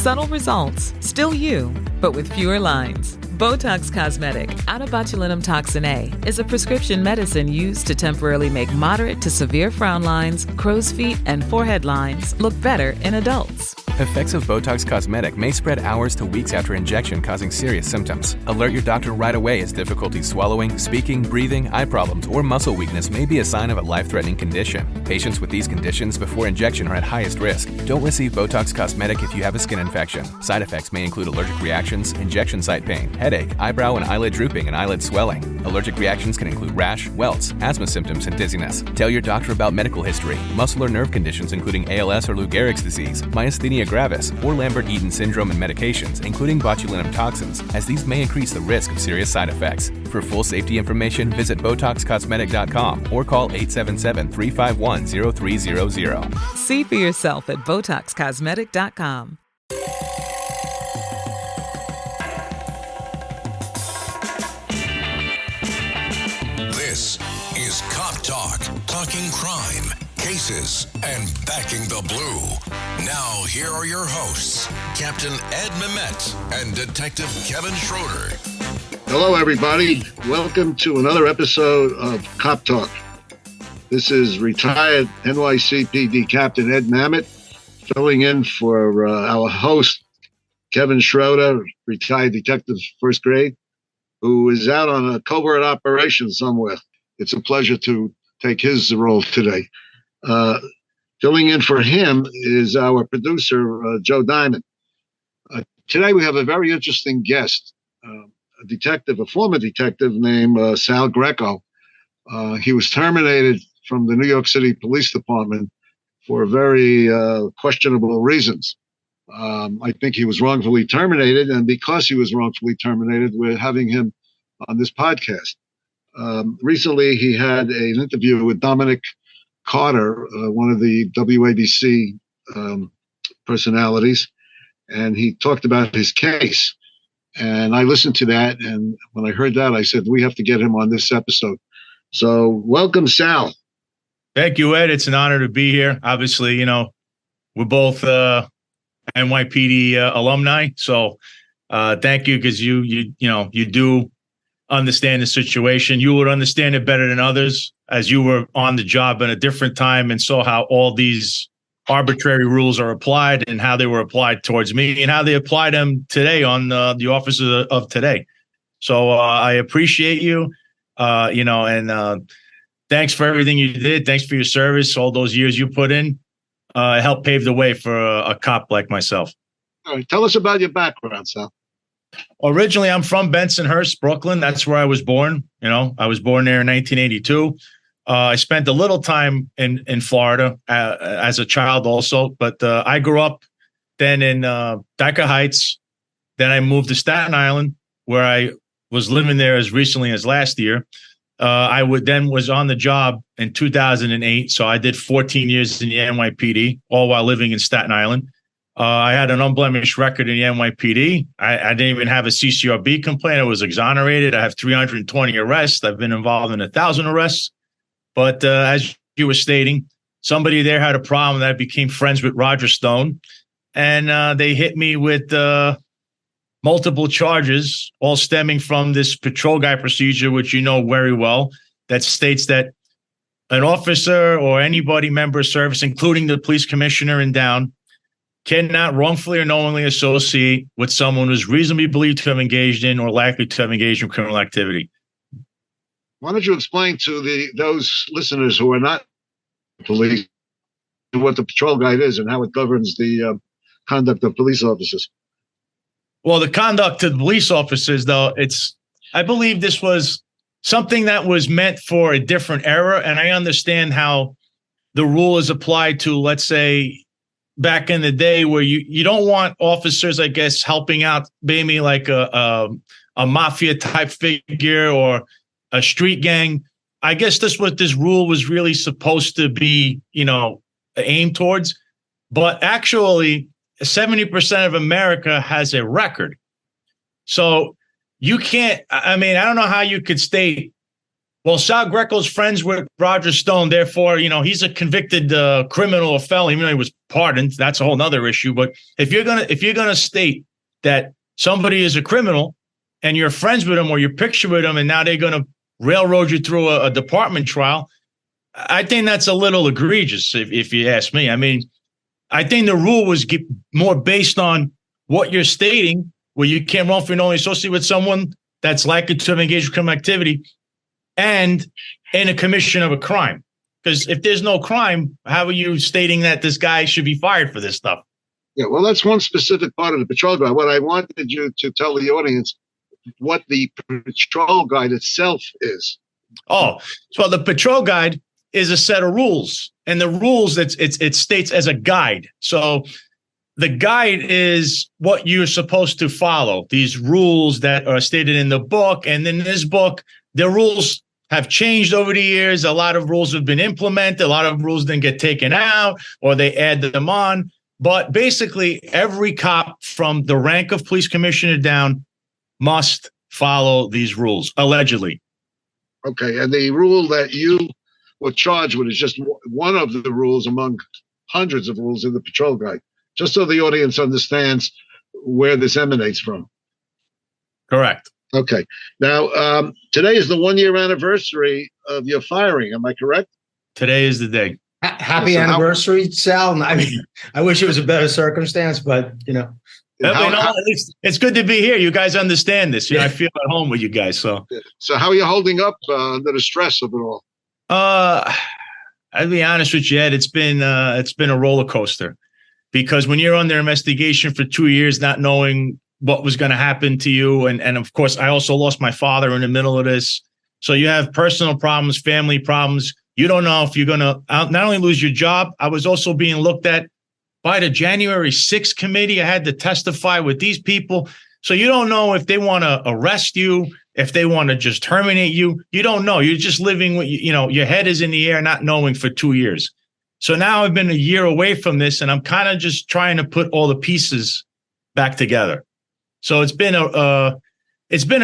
Subtle results, still you, but with fewer lines. Botox Cosmetic, out of botulinum toxin A, is a prescription medicine used to temporarily make moderate to severe frown lines, crow's feet, and forehead lines look better in adults. Effects of Botox Cosmetic may spread hours to weeks after injection, causing serious symptoms. Alert your doctor right away as difficulty swallowing, speaking, breathing, eye problems, or muscle weakness may be a sign of a life-threatening condition. Patients with these conditions before injection are at highest risk. Don't receive Botox Cosmetic if you have a skin infection. Side effects may include allergic reactions, injection site pain, headache, eyebrow and eyelid drooping, and eyelid swelling. Allergic reactions can include rash, welts, asthma symptoms, and dizziness. Tell your doctor about medical history, muscle or nerve conditions including ALS or Lou Gehrig's disease, myasthenia gravis, or Lambert-Eaton syndrome, and medications, including botulinum toxins, as these may increase the risk of serious side effects. For full safety information, visit BotoxCosmetic.com or call 877-351-0300. See for yourself at BotoxCosmetic.com. This is Cop Talk, talking crime, cases, and backing the blue. Now, here are your hosts, Captain Ed Mehmet and Detective Kevin Schroeder. Hello, everybody. Welcome to another episode of Cop Talk. This is retired NYCPD Captain Ed Mehmet, filling in for our host, Kevin Schroeder, retired detective first grade, who is out on a covert operation somewhere. It's a pleasure to take his role today. Filling in for him is our producer, Joe Diamond. Today we have a very interesting guest, a former detective named Sal Greco. He was terminated from the New York City Police Department for very questionable reasons. I think he was wrongfully terminated, and because he was wrongfully terminated, we're having him on this podcast. Recently, he had an interview with Dominic Carter, one of the WABC personalities, and he talked about his case. And I listened to that, and when I heard that, I said, we have to get him on this episode. So welcome, Sal. Thank you, Ed. It's an honor to be here. Obviously, we're both NYPD alumni, so thank you, because you do understand the situation. You would understand it better than others, as you were on the job at a different time and saw how all these arbitrary rules are applied and how they were applied towards me and how they apply them today on the officers of today. So I appreciate you, and thanks for everything you did. Thanks for your service, all those years you put in. It helped pave the way for a cop like myself. All right, tell us about your background, Sal. Originally, I'm from Bensonhurst, Brooklyn. That's where I was born. I was born there in 1982. I spent a little time in Florida as a child also, but I grew up then in Dyker Heights. Then I moved to Staten Island, where I was living there as recently as last year. I was on the job in 2008, so I did 14 years in the NYPD, all while living in Staten Island. I had an unblemished record in the NYPD. I didn't even have a CCRB complaint. I was exonerated. I have 320 arrests. I've been involved in 1,000 arrests. But as you were stating, somebody there had a problem that I became friends with Roger Stone, and they hit me with multiple charges, all stemming from this patrol guy procedure, which you know very well, that states that an officer or anybody member of service, including the police commissioner and down, cannot wrongfully or knowingly associate with someone who's reasonably believed to have engaged in or likely to have engaged in criminal activity. Why don't you explain to those listeners who are not police what the patrol guide is and how it governs the conduct of police officers? Well, the conduct of the police officers, though, I believe this was something that was meant for a different era, and I understand how the rule is applied to, let's say, back in the day, where you don't want officers, I guess, helping out maybe like a mafia type figure or a street gang. I guess that's what this rule was really supposed to be, aimed towards. But actually, 70% of America has a record. So you can't, I don't know how you could state Well, Sal Greco's friends with Roger Stone. Therefore, he's a convicted criminal or felon, even though he was pardoned. That's a whole other issue. But if you're gonna state that somebody is a criminal and you're friends with them or you're picture with them, and now they're gonna railroad you through a department trial, I think that's a little egregious, if you ask me. I mean, I think the rule was more based on what you're stating, where you can't wrongfully knowingly associate with someone that's likely to have engaged in criminal activity and in a commission of a crime. Because if there's no crime, how are you stating that this guy should be fired for this stuff? Yeah, well, that's one specific part of the patrol guide. What I wanted you to tell the audience what the patrol guide itself is. Oh, so the patrol guide is a set of rules, and the rules it states as a guide. So the guide is what you're supposed to follow. These rules that are stated in the book, and in this book, the rules have changed over the years. A lot of rules have been implemented. A lot of rules didn't get taken out, or they add them on. But basically, every cop from the rank of police commissioner down must follow these rules, allegedly. Okay, and the rule that you were charged with is just one of the rules among hundreds of rules in the patrol guide, just so the audience understands where this emanates from. Correct. Okay. Now, today is the 1-year anniversary of your firing. Am I correct? Today is the day. Happy anniversary, Sal. I mean, I wish it was a better circumstance, but at least it's good to be here. You guys understand this. I feel at home with you guys. So how are you holding up under the stress of it all? I'll be honest with you, Ed. It's been a roller coaster, because when you're under investigation for 2 years, not knowing what was going to happen to you, and of course, I also lost my father in the middle of this. So you have personal problems, family problems. You don't know if you're going to not only lose your job. I was also being looked at by the January 6th committee. I had to testify with these people. So you don't know if they want to arrest you, if they want to just terminate you. You don't know. You're just living with, your head is in the air, not knowing for 2 years. So now I've been a year away from this, and I'm kind of just trying to put all the pieces back together. So it's been a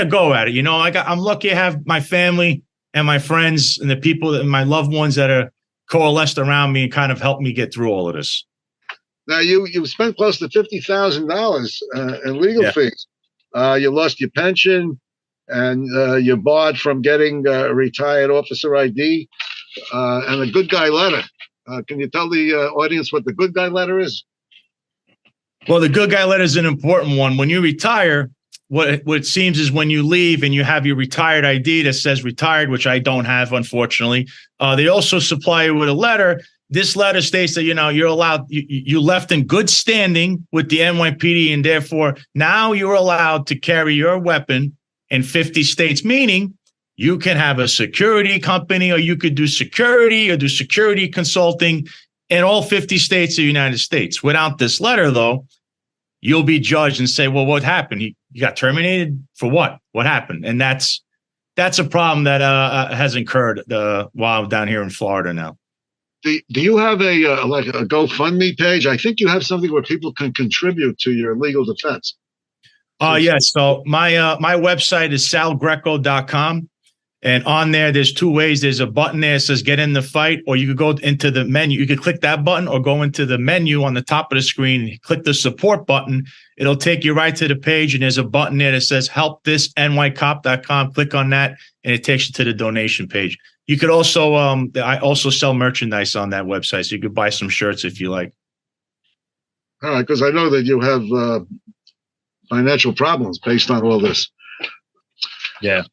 go at it. I'm lucky I have my family and my friends and the people and my loved ones that are coalesced around me and kind of helped me get through all of this. Now you spent close to $50,000 in legal fees. You lost your pension, and you're barred from getting a retired officer ID and a good guy letter. Can you tell the audience what the good guy letter is? Well, the good guy letter is an important one. When you retire, what it seems is when you leave and you have your retired ID that says retired, which I don't have, unfortunately, they also supply you with a letter. This letter states that, you're allowed, you left in good standing with the NYPD, and therefore now you're allowed to carry your weapon in 50 states, meaning you can have a security company, or you could do security or do security consulting in all 50 states of the United States. Without this letter, though, you'll be judged and say, well, what happened? You got terminated for what? What happened? And that's a problem that has incurred while I'm down here in Florida now. Do you have a GoFundMe page? I think you have something where people can contribute to your legal defense. Yes. So my website is salgreco.com. And on there, there's two ways. There's a button there that says get in the fight, or you could go into the menu. You could click that button or go into the menu on the top of the screen and click the support button. It'll take you right to the page, and there's a button there that says help this nycop.com. Click on that, and it takes you to the donation page. You could also, I also sell merchandise on that website, so you could buy some shirts if you like. All right, because I know that you have financial problems based on all this. Yeah.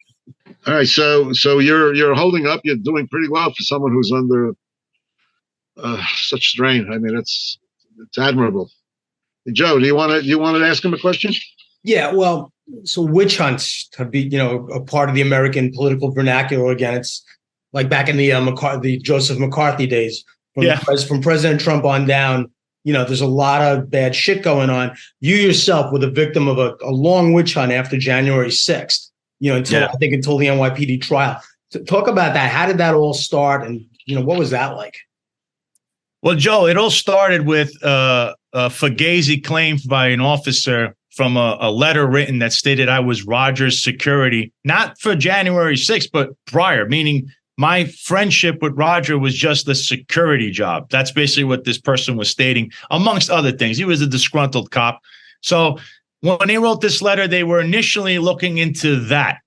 All right, so you're holding up. You're doing pretty well for someone who's under such strain. I mean, it's admirable. Joe, do you want to ask him a question? Yeah, well, so witch hunts have been, a part of the American political vernacular again. It's like back in the Joseph McCarthy days, from President Trump on down. There's a lot of bad shit going on. You yourself were the victim of a long witch hunt after January 6th. Until the NYPD trial. Talk about that. How did that all start? And, what was that like? Well, Joe, it all started with a fugazi claim by an officer from a letter written that stated I was Roger's security, not for January 6th, but prior, meaning my friendship with Roger was just a security job. That's basically what this person was stating, amongst other things. He was a disgruntled cop. So when they wrote this letter, they were initially looking into that.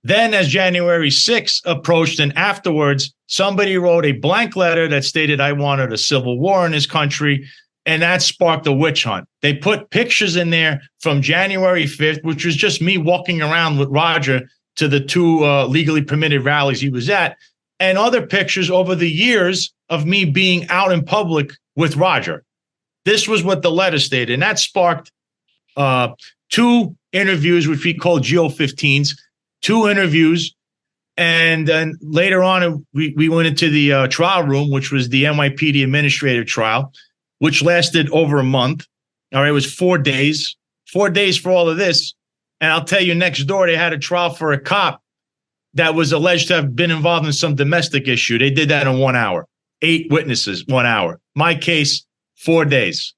Then as January 6th approached and afterwards, somebody wrote a blank letter that stated I wanted a civil war in this country, and that sparked a witch hunt. They put pictures in there from January 5th, which was just me walking around with Roger to the two legally permitted rallies he was at, and other pictures over the years of me being out in public with Roger. This was what the letter stated, and that sparked 2 interviews, which we call GO15s, 2 interviews, and then later on, we went into the trial room, which was the NYPD administrative trial, which lasted over a month. All right, it was 4 days, 4 days for all of this. And I'll tell you, next door, they had a trial for a cop that was alleged to have been involved in some domestic issue. They did that in 1 hour. 8 witnesses, 1 hour. My case, 4 days.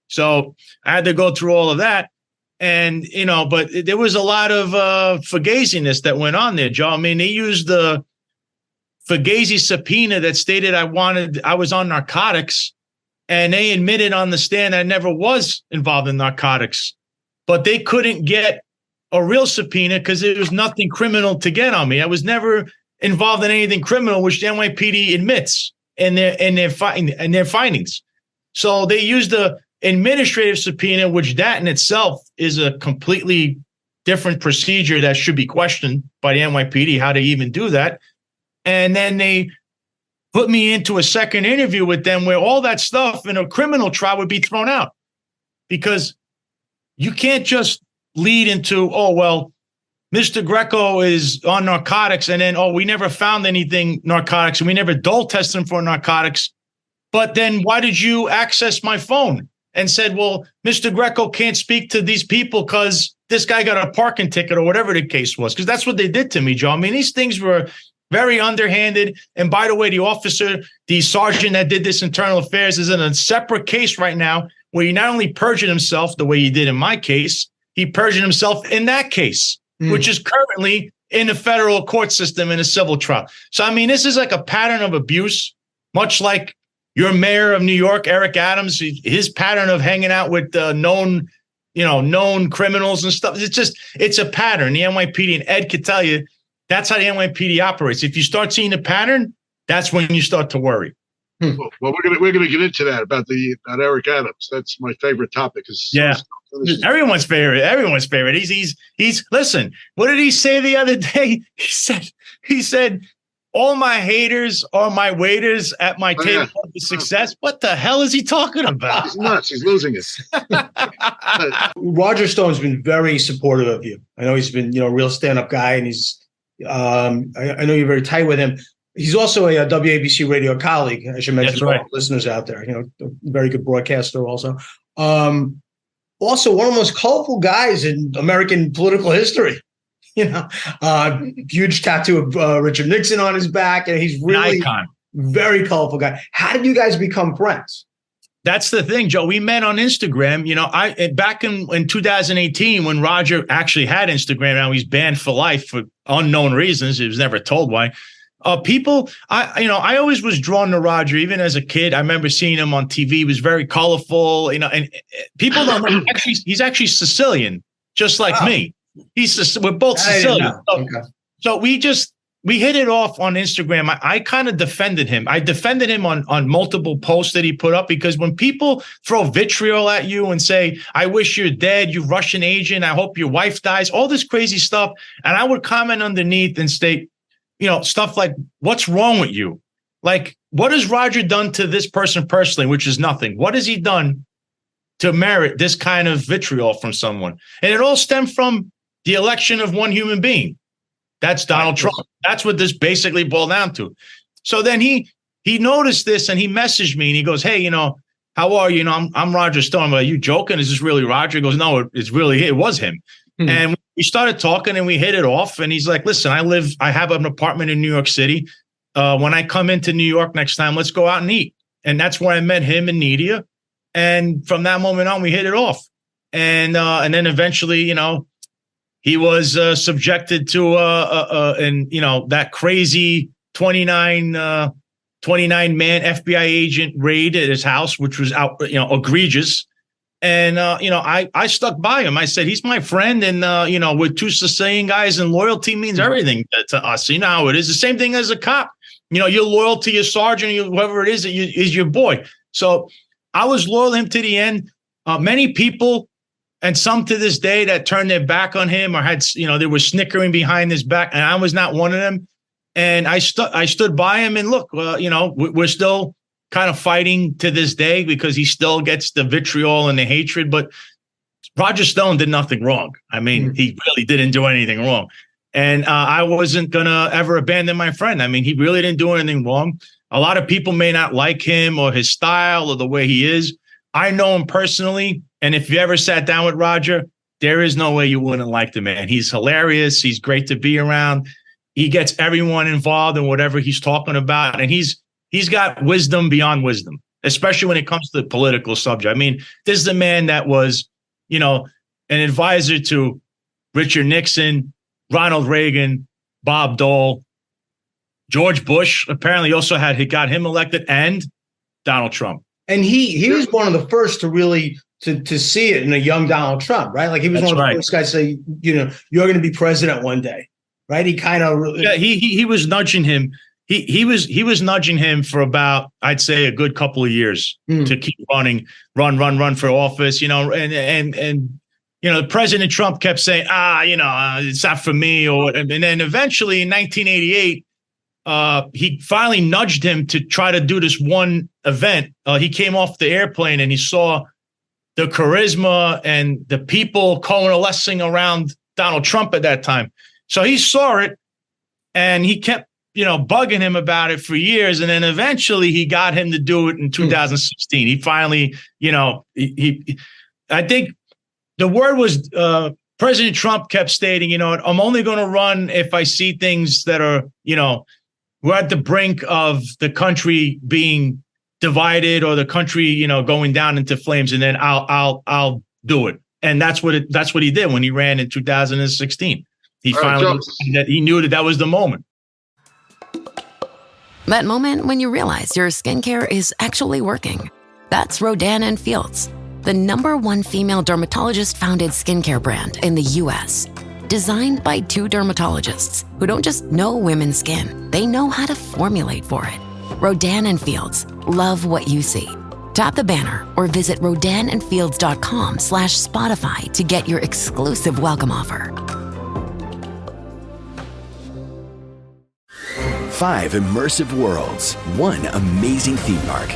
So I had to go through all of that. And, but there was a lot of fugaziness that went on there, Joe. I mean, they used the fugazi subpoena that stated I was on narcotics, and they admitted on the stand I never was involved in narcotics. But they couldn't get a real subpoena because there was nothing criminal to get on me. I was never involved in anything criminal, which the NYPD admits in their findings. So they used the administrative subpoena, which that in itself is a completely different procedure that should be questioned by the NYPD, how they even do that. And then they put me into a second interview with them where all that stuff in a criminal trial would be thrown out, because you can't just lead into, oh, well, Mr. Greco is on narcotics, and then, oh, we never found anything narcotics, and we never dole tested him for narcotics. But then why did you access my phone and said, well, Mr. Greco can't speak to these people because this guy got a parking ticket or whatever the case was? Because that's what they did to me, Joe. I mean, these things were very underhanded. And by the way, the sergeant that did this internal affairs is in a separate case right now where he not only perjured himself the way he did in my case, he perjured himself in that case, which is currently in the federal court system in a civil trial. So, I mean, this is like a pattern of abuse, much like your mayor of New York, Eric Adams, his pattern of hanging out with known criminals and stuff. It's a pattern. The NYPD, and Ed could tell you, that's how the NYPD operates. If you start seeing a pattern, that's when you start to worry. Well, we're gonna get into that about Eric Adams. That's my favorite topic. Everyone's favorite. He's listen. What did he say the other day? He said, all my haters are my waiters at my table of success. What the hell is he talking about? He's nuts. He's losing it. Roger Stone's been very supportive of you. I know he's been, a real stand-up guy, and he's. I know you're very tight with him. He's also a WABC radio colleague. I should mention to all the listeners out there. A very good broadcaster, also. Also, one of the most colorful guys in American political history. Huge tattoo of Richard Nixon on his back, and he's really an icon. Very colorful guy. How did you guys become friends? That's the thing, Joe. We met on Instagram. Back in 2018 when Roger actually had Instagram. Now he's banned for life for unknown reasons. He was never told why. I always was drawn to Roger, even as a kid. I remember seeing him on TV. He was very colorful, and people don't know. He's actually Sicilian, just like me. We're both Sicilian. So we hit it off on Instagram. I kind of defended him. I defended him on multiple posts that he put up, because when people throw vitriol at you and say, I wish you're dead, you Russian agent, I hope your wife dies, all this crazy stuff. And I would comment underneath and state, stuff like, what's wrong with you? Like, what has Roger done to this person personally, which is nothing? What has he done to merit this kind of vitriol from someone? And it all stemmed from the election of one human being. That's Donald Trump. That's what this basically boiled down to. So then he noticed this, and he messaged me, and he goes, hey, how are you? I'm Roger Stone. I'm like, are you joking? Is this really Roger? He goes, no, it was him. And we started talking, and we hit it off. And he's like, listen, I have an apartment in New York City. When I come into New York next time, let's go out and eat. And that's where I met him and Nidia. And from that moment on, we hit it off. and then eventually, he was subjected to that crazy 29 man FBI agent raid at his house, which was egregious. And I stuck by him. I said, he's my friend, and we're two Sicilian guys, and loyalty means everything to us. You know how it is. The same thing as a cop. You're loyal to your sergeant, whoever it is that is your boy. So I was loyal to him to the end. Many people, and some to this day, that turned their back on him or had, they were snickering behind his back, and I was not one of them. And I stood by him, and look, we're still kind of fighting to this day because he still gets the vitriol and the hatred. But Roger Stone did nothing wrong. I mean, he really didn't do anything wrong. And I wasn't going to ever abandon my friend. I mean, he really didn't do anything wrong. A lot of people may not like him or his style or the way he is. I know him personally. And if you ever sat down with Roger, there is no way you wouldn't like the man. He's hilarious. He's great to be around. He gets everyone involved in whatever he's talking about. And he's got wisdom beyond wisdom, especially when it comes to the political subject. I mean, this is a man that was, an advisor to Richard Nixon, Ronald Reagan, Bob Dole, George Bush. Apparently also got him elected, and Donald Trump. And he was one of the first to really to see it in a young Donald Trump, right? Like he was one of the first guys to say, you're going to be president one day, right? He kind of he was nudging him. He was nudging him for about, I'd say, a good couple of years to keep run for office, and President Trump kept saying, it's not for me. And then eventually in 1988, he finally nudged him to try to do this one event. He came off the airplane and he saw the charisma and the people coalescing around Donald Trump at that time. So he saw it and he kept, bugging him about it for years. And then eventually he got him to do it in 2016. He finally, I think the word was, President Trump kept stating, I'm only going to run if I see things that are, we're at the brink of the country being divided or the country, going down into flames, and then I'll do it. And that's what he did when he ran in 2016. He finally he knew that was the moment. That moment when you realize your skincare is actually working. That's Rodan and Fields, the #1 female dermatologist-founded skincare brand in the U.S. Designed by 2 dermatologists who don't just know women's skin, they know how to formulate for it. Rodan and Fields, love what you see. Tap the banner or visit rodanandfields.com/Spotify to get your exclusive welcome offer. 5 immersive worlds, 1 amazing theme park.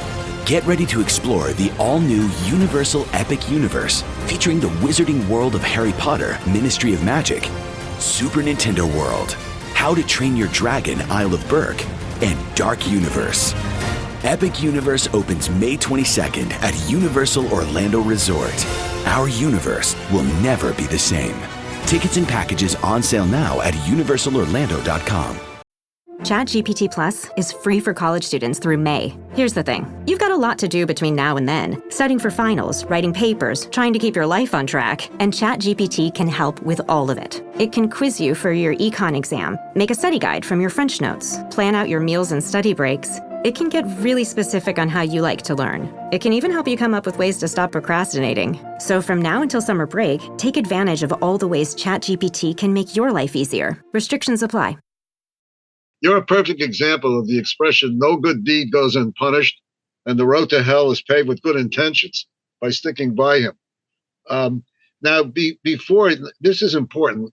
Get ready to explore the all-new Universal Epic Universe, featuring the wizarding world of Harry Potter, Ministry of Magic, Super Nintendo World, How to Train Your Dragon, Isle of Berk, and Dark Universe. Epic Universe opens May 22nd at Universal Orlando Resort. Our universe will never be the same. Tickets and packages on sale now at universalorlando.com. ChatGPT Plus is free for college students through May. Here's the thing. You've got a lot to do between now and then. Studying for finals, writing papers, trying to keep your life on track, and ChatGPT can help with all of it. It can quiz you for your econ exam, make a study guide from your French notes, plan out your meals and study breaks. It can get really specific on how you like to learn. It can even help you come up with ways to stop procrastinating. So from now until summer break, take advantage of all the ways ChatGPT can make your life easier. Restrictions apply. You're a perfect example of the expression, no good deed goes unpunished, and the road to hell is paved with good intentions by sticking by him. Now, before, this is important.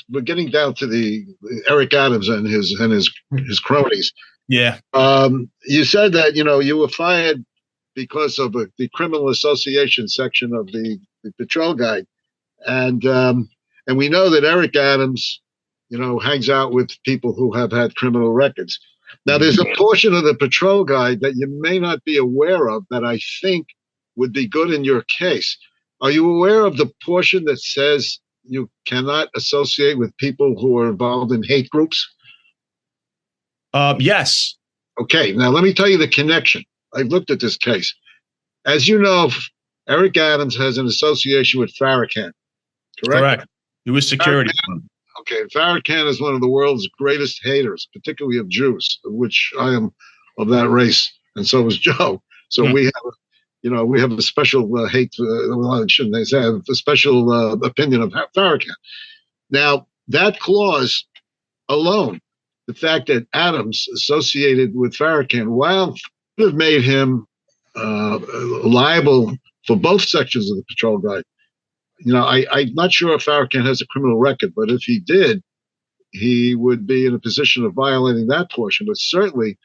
We're getting down to the Eric Adams and his cronies. Yeah. You said that, you were fired because of the criminal association section of the patrol guide. And we know that Eric Adams, hangs out with people who have had criminal records. Now, there's a portion of the patrol guide that you may not be aware of that I think would be good in your case. Are you aware of the portion that says you cannot associate with people who are involved in hate groups? Yes. Okay, now let me tell you the connection. I've looked at this case. As you know, Eric Adams has an association with Farrakhan, correct? He was security. Okay, Farrakhan is one of the world's greatest haters, particularly of Jews, of which I am of that race, and so is Joe. So we have a special hate. Shouldn't they say a special opinion of Farrakhan? Now that clause alone, the fact that Adams associated with Farrakhan, while could have made him liable for both sections of the patrol guide. I'm not sure if Farrakhan has a criminal record, but if he did, he would be in a position of violating that portion, but certainly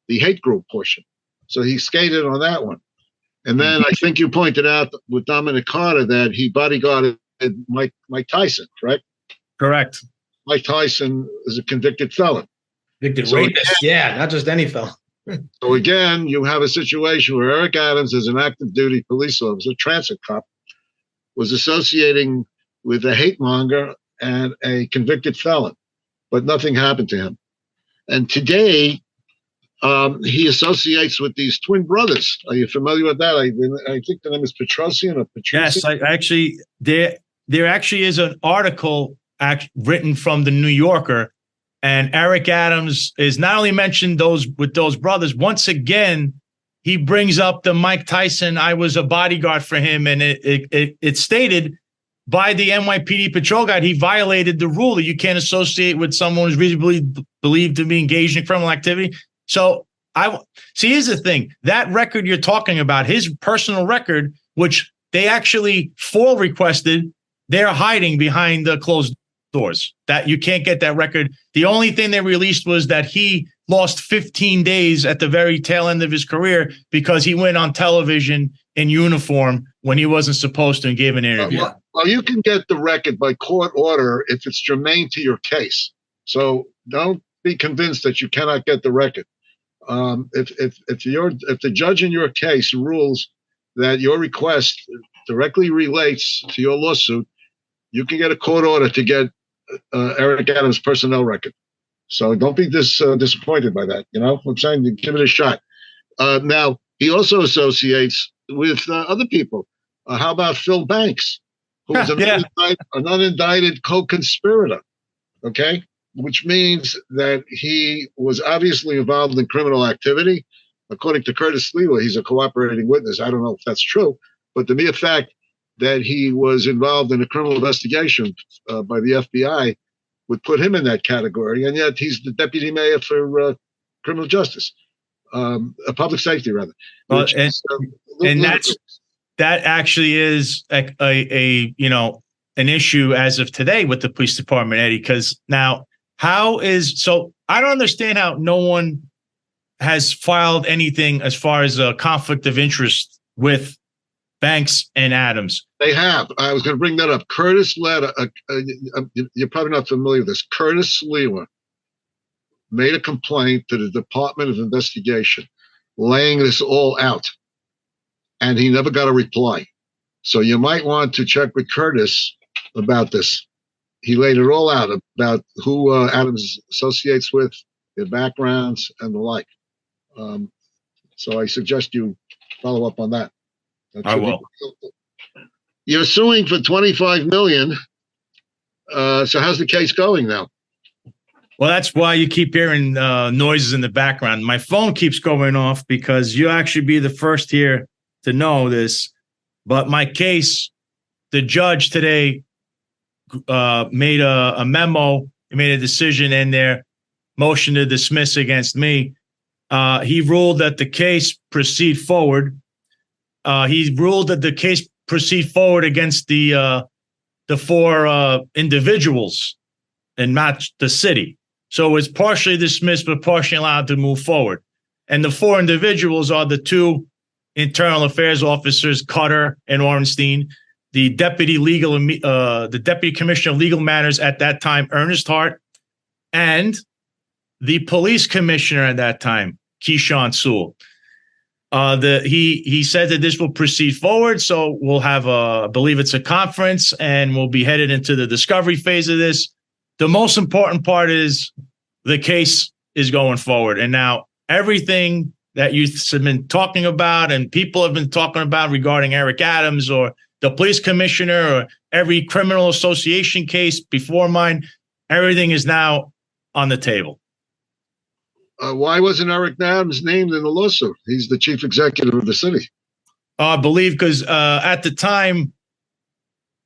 the hate group portion. So he skated on that one. And then I think you pointed out with Dominic Carter that he bodyguarded Mike Tyson, correct? Correct. Mike Tyson is a convicted felon. Convicted rapist, not just any felon. So again, you have a situation where Eric Adams, as an active duty police officer, transit cop, was associating with a hate monger and a convicted felon, but nothing happened to him. And today, he associates with these twin brothers. Are you familiar with that? I think the name is Petrosian or Petrosian. Yes, there actually is an article written from the New Yorker, and Eric Adams is not only mentioned with those brothers. Once again, he brings up the Mike Tyson. I was a bodyguard for him, and it stated by the NYPD patrol guide he violated the rule that you can't associate with someone who's reasonably believed to be engaged in criminal activity. So here's the thing: that record you're talking about, his personal record, which they actually FOIL requested, they're hiding behind the closed doors. That you can't get that record. The only thing they released was that he lost 15 days at the very tail end of his career because he went on television in uniform when he wasn't supposed to and gave an interview. Well, you can get the record by court order if it's germane to your case. So don't be convinced that you cannot get the record. If the judge in your case rules that your request directly relates to your lawsuit, you can get a court order to get Eric Adams' personnel record. So don't be disappointed by that. You know what I'm saying? You give it a shot. Now, he also associates with other people. How about Phil Banks, who is an unindicted co-conspirator, okay? Which means that he was obviously involved in criminal activity. According to Curtis Lewa, he's a cooperating witness. I don't know if that's true, but the mere fact that he was involved in a criminal investigation by the FBI would put him in that category, and yet he's the deputy mayor for criminal justice, public safety rather. Well, that actually is a an issue as of today with the police department, Eddie. Because now, I don't understand how no one has filed anything as far as a conflict of interest with Banks and Adams. They have. I was going to bring that up. Curtis Lewa, you're probably not familiar with this. Curtis Lewa made a complaint to the Department of Investigation, laying this all out, and he never got a reply. So you might want to check with Curtis about this. He laid it all out about who Adams associates with, their backgrounds, and the like. So I suggest you follow up on that. I will. You're suing for $25 million. So how's the case going now? Well, that's why you keep hearing noises in the background. My phone keeps going off because you'll actually be the first here to know this. But my case, the judge today made a memo. He made a decision in there, motion to dismiss against me. He ruled that the case proceed forward. He ruled that the case proceed forward against the four individuals and not the city. So it's partially dismissed, but partially allowed to move forward. And the four individuals are the two internal affairs officers, Cutter and Orenstein, the deputy commissioner of legal matters at that time, Ernest Hart, and the police commissioner at that time, Keyshawn Sewell. He said that this will proceed forward, so we'll have I believe it's a conference, and we'll be headed into the discovery phase of this. The most important part is the case is going forward, and now everything that you have been talking about and people have been talking about regarding Eric Adams or the police commissioner or every criminal association case before mine, everything is now on the table. Why wasn't Eric Adams named in the lawsuit? He's the chief executive of the city. I believe because at the time,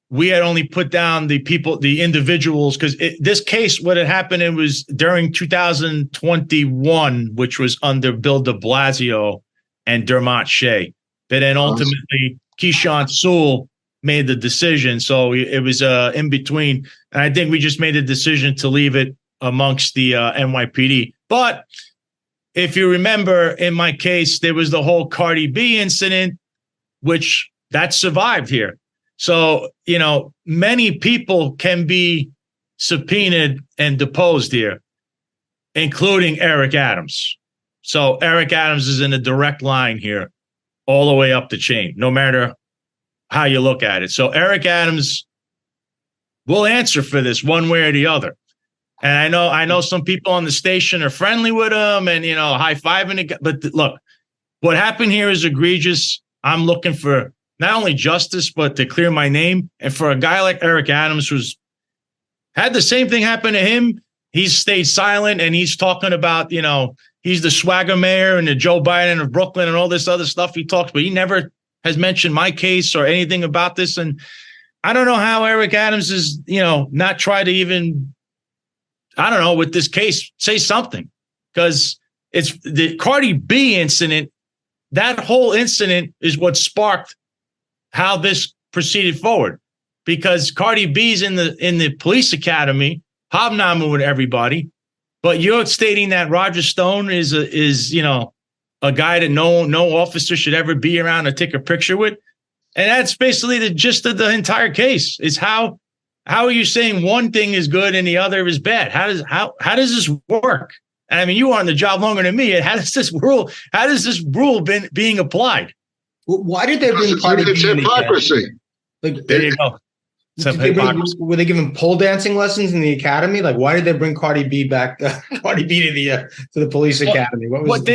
we had only put down the people, the individuals, because this case, what had happened, it was during 2021, which was under Bill de Blasio and Dermot Shea. But then ultimately, Keyshawn Sewell made the decision. So it was in between. And I think we just made a decision to leave it amongst the NYPD. But if you remember, in my case, there was the whole Cardi B incident, which that survived here. So, many people can be subpoenaed and deposed here, including Eric Adams. So Eric Adams is in a direct line here all the way up the chain, no matter how you look at it. So Eric Adams will answer for this one way or the other. And I know some people on the station are friendly with him and, high-fiving it. But look, what happened here is egregious. I'm looking for not only justice, but to clear my name. And for a guy like Eric Adams, who's had the same thing happen to him, he's stayed silent and he's talking about, he's the swagger mayor and the Joe Biden of Brooklyn and all this other stuff he talks, but he never has mentioned my case or anything about this. And I don't know how Eric Adams is, not try to even, with this case, say something, because it's the Cardi B incident. That whole incident is what sparked how this proceeded forward, because Cardi B's in the police academy, hobnobbing with everybody, but you're stating that Roger Stone is a guy that no officer should ever be around to take a picture with, and that's basically the gist of the entire case. Is how are you saying one thing is good and the other is bad? How does this work? I mean, you were on the job longer than me. How does this rule being applied? Why did they bring Cardi B? It's hypocrisy. There you go. Were they giving pole dancing lessons in the academy? Like, why did they bring Cardi B back? Cardi B to the police academy? What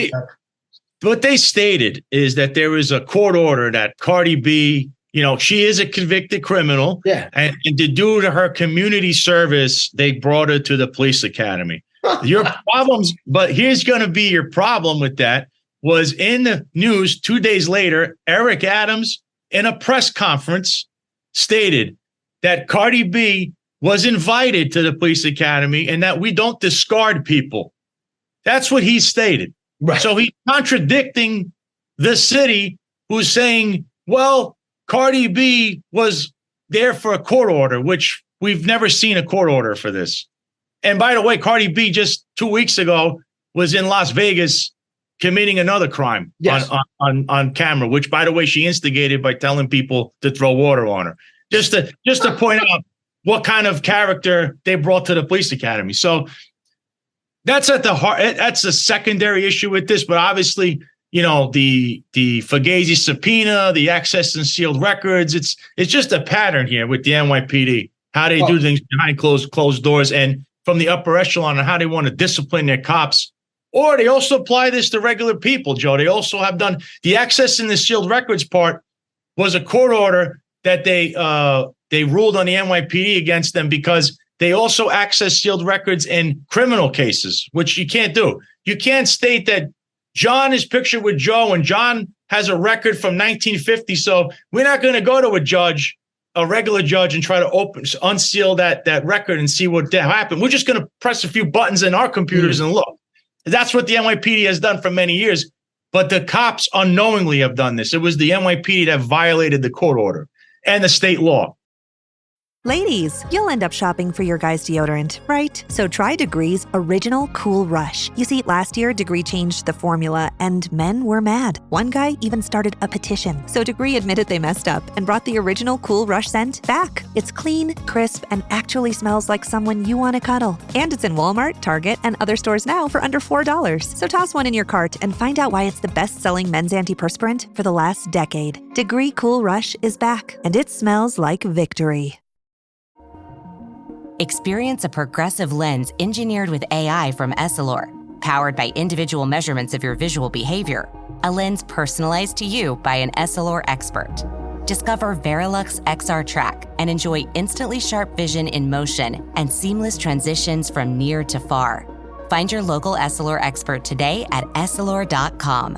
they stated is that there was a court order that Cardi B, she is a convicted criminal. Yeah, and to do to her community service, they brought her to the police academy. Your problems, but here's going to be your problem with that. Was in the news 2 days later, Eric Adams, in a press conference, stated that Cardi B was invited to the police academy and that we don't discard people. That's what he stated. Right. So he's contradicting the city, who's saying, well, Cardi B was there for a court order, which we've never seen a court order for this. And by the way, Cardi B just 2 weeks ago was in Las Vegas committing another crime. Yes. on camera, which, by the way, she instigated by telling people to throw water on her. Just to point out what kind of character they brought to the police academy. So that's at the heart. That's a secondary issue with this. But obviously, the Fugazi subpoena, the access and sealed records. It's just a pattern here with the NYPD, how they do things behind closed doors, and from the upper echelon on how they want to discipline their cops. Or they also apply this to regular people, Joe. They also have done the access and the sealed records part was a court order that they ruled on the NYPD against them because they also access sealed records in criminal cases, which you can't do. You can't state that John is pictured with Joe and John has a record from 1950. So we're not going to go to a regular judge, and try to unseal that record and see what happened. We're just going to press a few buttons in our computers and look. That's what the NYPD has done for many years. But the cops unknowingly have done this. It was the NYPD that violated the court order and the state law. Ladies, you'll end up shopping for your guy's deodorant, right? So try Degree's Original Cool Rush. You see, last year, Degree changed the formula, and men were mad. One guy even started a petition. So Degree admitted they messed up and brought the Original Cool Rush scent back. It's clean, crisp, and actually smells like someone you want to cuddle. And it's in Walmart, Target, and other stores now for under $4. So toss one in your cart and find out why it's the best-selling men's antiperspirant for the last decade. Degree Cool Rush is back, and it smells like victory. Experience a progressive lens engineered with AI from Essilor. powered by individual measurements of your visual behavior, a lens personalized to you by an Essilor expert. Discover Verilux XR Track and enjoy instantly sharp vision in motion and seamless transitions from near to far. Find your local Essilor expert today at Essilor.com.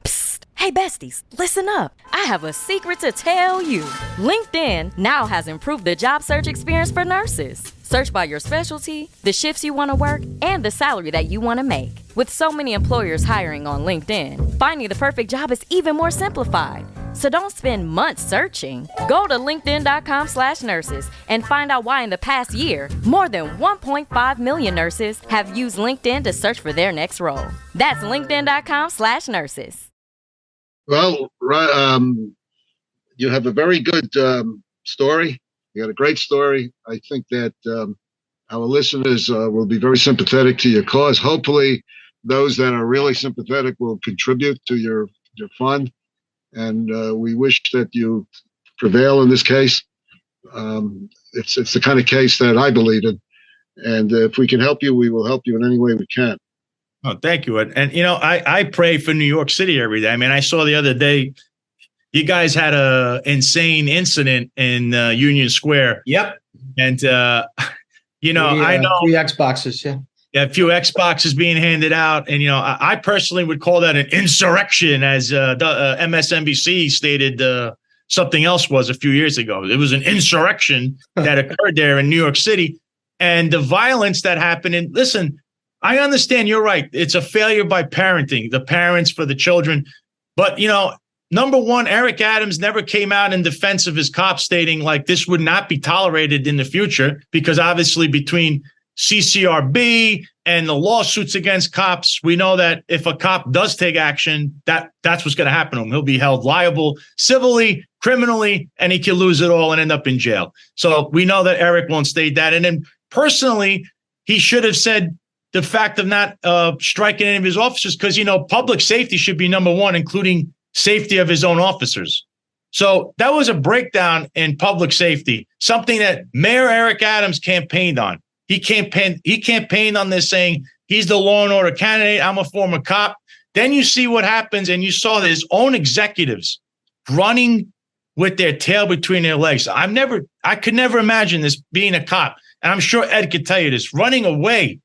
Psst! Hey besties, listen up. I have a secret to tell you. LinkedIn now has improved the job search experience for nurses. Search by your specialty, the shifts you want to work, and the salary that you want to make. With so many employers hiring on LinkedIn, finding the perfect job is even more simplified. So don't spend months searching. Go to linkedin.com/nurses and find out why in the past year, more than 1.5 million nurses have used LinkedIn to search for their next role. That's linkedin.com/nurses. Well, you have a very good story. You got a great story. I think that our listeners will be very sympathetic to your cause. Hopefully, those that are really sympathetic will contribute to your fund. And we wish that you prevail in this case. It's the kind of case that I believe in. And if we can help you, we will help you in any way we can. Oh, thank you. And you know, I pray for New York City every day. I mean, I saw the other day, you guys had a insane incident in Union Square. Yep. And, you know, I know 3 Xboxes. Yeah. A few Xboxes being handed out. And, you know, I personally would call that an insurrection, as MSNBC stated something else was a few years ago. It was an insurrection that occurred there in New York City. And the violence that happened. And listen, I understand, you're right. It's a failure by parenting, the parents for the children. But, you know, number one, Eric Adams never came out in defense of his cops, stating like this would not be tolerated in the future, because obviously between CCRB and the lawsuits against cops, we know that if a cop does take action, that's what's going to happen to him. He'll be held liable civilly, criminally, and he can lose it all and end up in jail. So we know that Eric won't state that. And then personally, he should have said the fact of not striking any of his officers, because, you know, public safety should be number one, including safety of his own officers. So that was a breakdown in public safety, something that Mayor Eric Adams campaigned on. He campaigned on this, saying he's the law and order candidate. I'm a former cop. Then you see what happens, and you saw his own executives running with their tail between their legs. I could never imagine this being a cop. And I'm sure Ed could tell you this, running away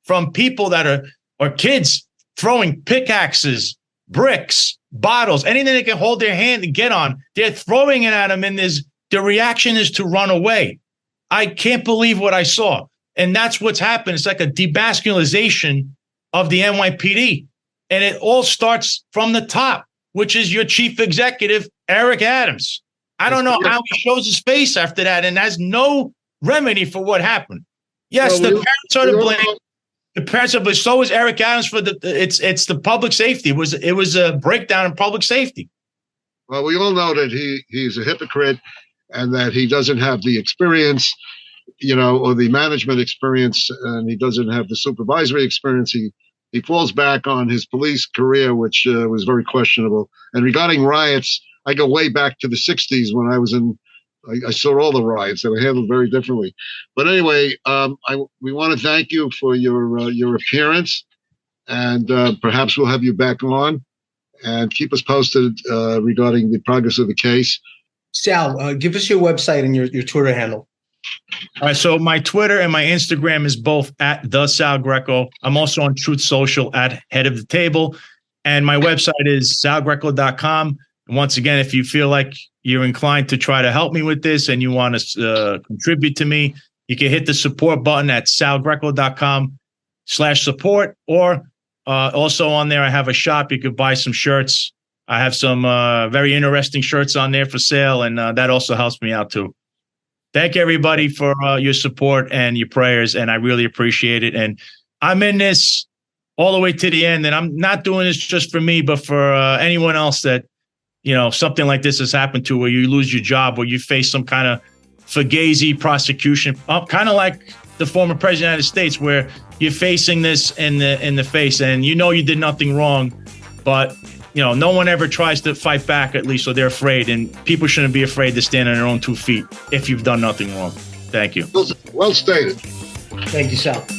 from people that are kids throwing pickaxes, bricks, bottles, anything they can hold their hand and get on. They're throwing it at them, and the reaction is to run away. I can't believe what I saw. And that's what's happened. It's like a demasculization of the NYPD. And it all starts from the top, which is your chief executive, Eric Adams. I don't know how he shows his face after that and has no remedy for what happened. Yes, the parents are to blame. The parents are, but so is Eric Adams for it's the public safety. It was a breakdown in public safety. Well, we all know that he's a hypocrite and that he doesn't have the experience, you know, or the management experience, and he doesn't have the supervisory experience. He falls back on his police career, which was very questionable. And regarding riots, I go way back to the 60s when I was I saw all the riots that were handled very differently. But anyway, we want to thank you for your appearance, and perhaps we'll have you back on and keep us posted regarding the progress of the case. Sal, give us your website and your Twitter handle. All right, so my Twitter and my Instagram is both at the Sal Greco. I'm also on Truth Social at Head of the Table, and my website is salgreco.com. And once again, if you feel like you're inclined to try to help me with this and you want to contribute to me, you can hit the support button at salgreco.com/support, or also on there, I have a shop. You could buy some shirts. I have some very interesting shirts on there for sale, and that also helps me out too. Thank everybody for your support and your prayers, and I really appreciate it. And I'm in this all the way to the end, and I'm not doing this just for me, but for anyone else that, you know, something like this has happened to, where you lose your job or you face some kind of fugazi prosecution, kind of like the former president of the United States, where you're facing this in the face, and you know you did nothing wrong, but you know, no one ever tries to fight back, at least, or they're afraid. And people shouldn't be afraid to stand on their own 2 feet if you've done nothing wrong. Thank you. Well stated. Thank you, Sal.